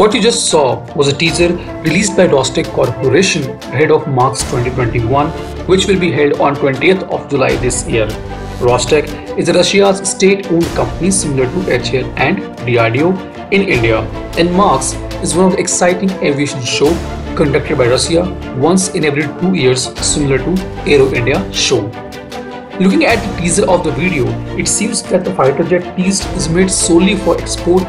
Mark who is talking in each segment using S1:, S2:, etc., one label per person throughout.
S1: What you just saw was a teaser released by Rostec Corporation ahead of Marks 2021, which will be held on 20th of July this year. Rostec is Russia's state-owned company similar to HAL and DRDO in India, and Marks is one of the exciting aviation show conducted by Russia once in every 2 years, similar to Aero India show. Looking at the teaser of the video, it seems that the fighter jet teased is made solely for export,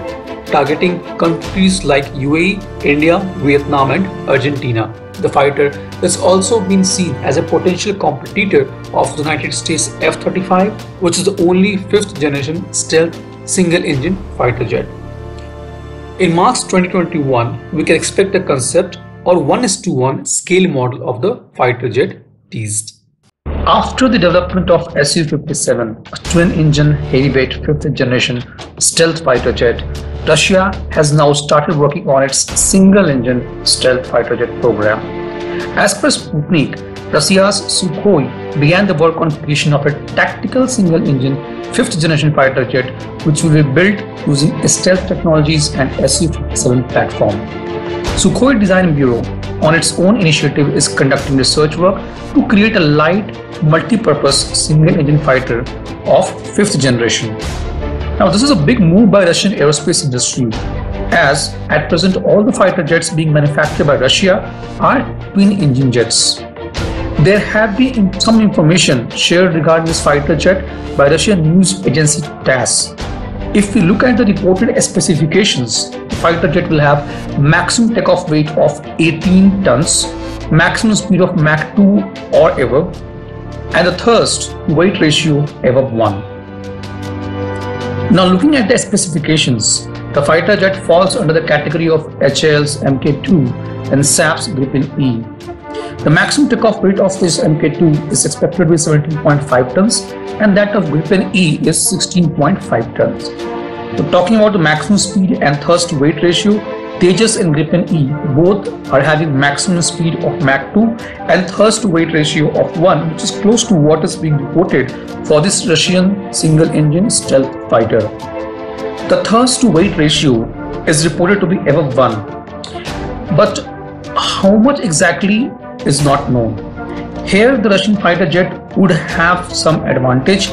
S1: targeting countries like UAE, India, Vietnam and Argentina. The fighter has also been seen as a potential competitor of the United States F-35, which is the only 5th generation stealth single-engine fighter jet. In March 2021, we can expect a concept or 1:1 scale model of the fighter jet teased. After the development of Su-57, a twin-engine heavyweight 5th generation stealth fighter jet, Russia has now started working on its single-engine stealth fighter jet program. As per Sputnik, Russia's Sukhoi began the work on creation of a tactical single-engine 5th generation fighter jet, which will be built using stealth technologies and Su-57 platform. Sukhoi Design Bureau, on its own initiative, is conducting research work to create a light, multi-purpose single-engine fighter of 5th generation. Now, this is a big move by Russian aerospace industry, as at present all the fighter jets being manufactured by Russia are twin-engine jets. There have been some information shared regarding this fighter jet by Russian news agency TASS. If we look at the reported specifications, the fighter jet will have maximum takeoff weight of 18 tons, maximum speed of Mach 2 or above, and the thrust weight ratio above 1. Now, looking at the specifications, the fighter jet falls under the category of HAL's Mk2 and SAP's Gripen E. The maximum takeoff weight of this Mk2 is expected to be 17.5 tons and that of Gripen E is 16.5 tons. So, talking about the maximum speed and thrust weight ratio, Tejas and Gripen E both are having maximum speed of Mach 2 and thrust weight ratio of 1, which is close to what is being reported for this Russian single-engine stealth fighter. The thrust to weight ratio is reported to be above 1, but how much exactly is not known. Here, the Russian fighter jet would have some advantage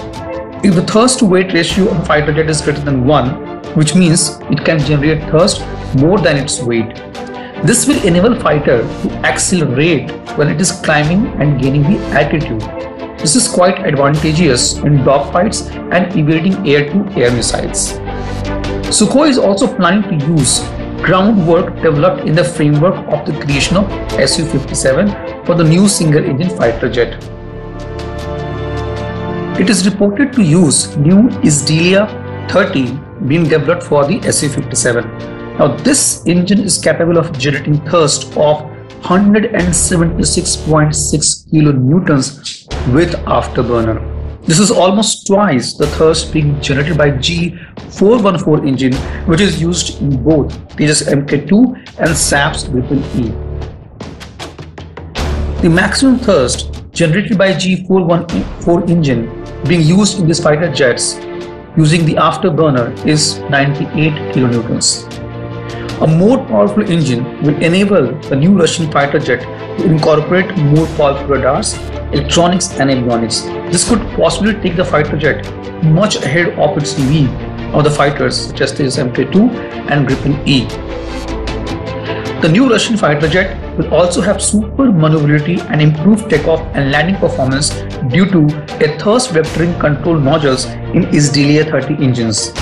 S1: if the thrust to weight ratio of the fighter jet is greater than 1, which means it can generate thrust more than its weight. This will enable fighter to accelerate when it is climbing and gaining the altitude. This is quite advantageous in dogfights and evading air-to-air missiles. Sukhoi is also planning to use groundwork developed in the framework of the creation of Su-57 for the new single-engine fighter jet. It is reported to use new Izdelia 30 being developed for the Su-57. Now, this engine is capable of generating thrust of 176.6 kilonewtons with afterburner. This is almost twice the thrust being generated by G414 engine, which is used in both Tejas Mk2 and SAP's Gripen E. The maximum thrust generated by G414 engine being used in these fighter jets using the afterburner is 98 kilonewtons. A more powerful engine will enable the new Russian fighter jet to incorporate more powerful radars, electronics and avionics. This could possibly take the fighter jet much ahead of its league of the fighters such as the Mk2 and Gripen E. The new Russian fighter jet will also have super maneuverability and improved takeoff and landing performance due to a thrust vectoring control modules in Izdelia 30 engines.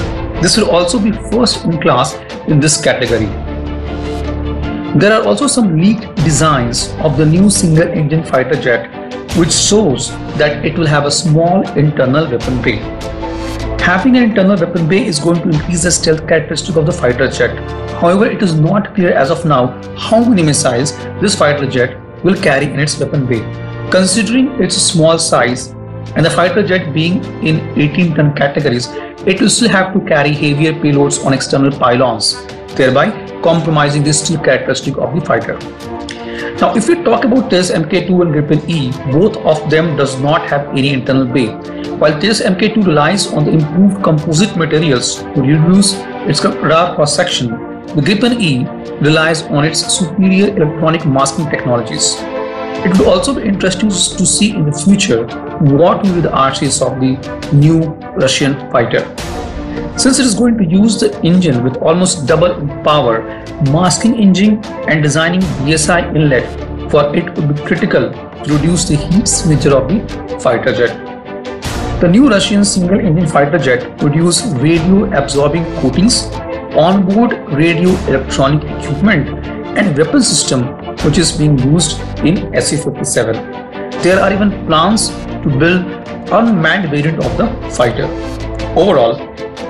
S1: This will also be first in class in this category. There are also some leaked designs of the new single-engine fighter jet, which shows that it will have a small internal weapon bay. Having an internal weapon bay is going to increase the stealth characteristic of the fighter jet. However, it is not clear as of now how many missiles this fighter jet will carry in its weapon bay. Considering its small size and the fighter jet being in 18-ton categories, it will still have to carry heavier payloads on external pylons, thereby compromising the stealth characteristic of the fighter. Now, if we talk about Tejas Mk2 and Gripen E, both of them does not have any internal bay, while Tejas Mk2 relies on the improved composite materials to reduce its radar cross-section. The Gripen E relies on its superior electronic masking technologies. It will also be interesting to see in the future what will be the RCS of the new Russian fighter. Since it is going to use the engine with almost double in power, masking engine and designing BSI inlet for it would be critical to reduce the heat signature of the fighter jet. The new Russian single-engine fighter jet would use radio-absorbing coatings, onboard radio electronic equipment, and weapon system which is being used in Su-57. There are even plans to build unmanned variant of the fighter. Overall,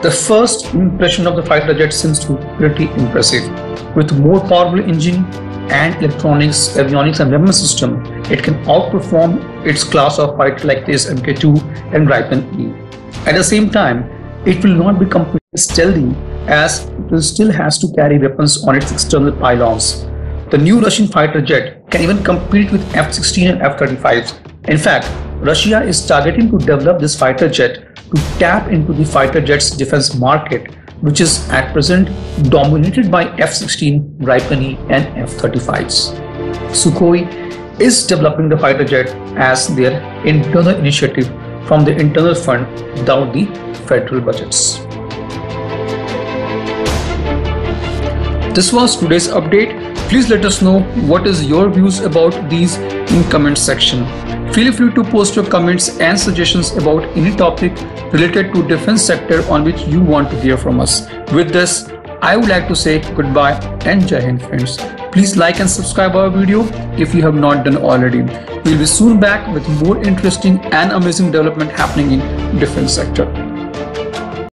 S1: the first impression of the fighter jet seems to be pretty impressive. With more powerful engine and electronics, avionics and weapon system, it can outperform its class of fighter like this Mk2 and Gripen E. At the same time, it will not be completely stealthy as it will still has to carry weapons on its external pylons. The new Russian fighter jet can even compete with F-16 and F-35s. In fact, Russia is targeting to develop this fighter jet to tap into the fighter jet's defense market, which is at present dominated by F-16, Gripen E and F-35s. Sukhoi is developing the fighter jet as their internal initiative from the internal fund without the federal budgets. This was today's update. Please let us know what is your views about these in comment section. Feel free to post your comments and suggestions about any topic related to defense sector on which you want to hear from us. With this, I would like to say goodbye and Jai Hind friends. Please like and subscribe our video if you have not done already. We will be soon back with more interesting and amazing development happening in defense sector.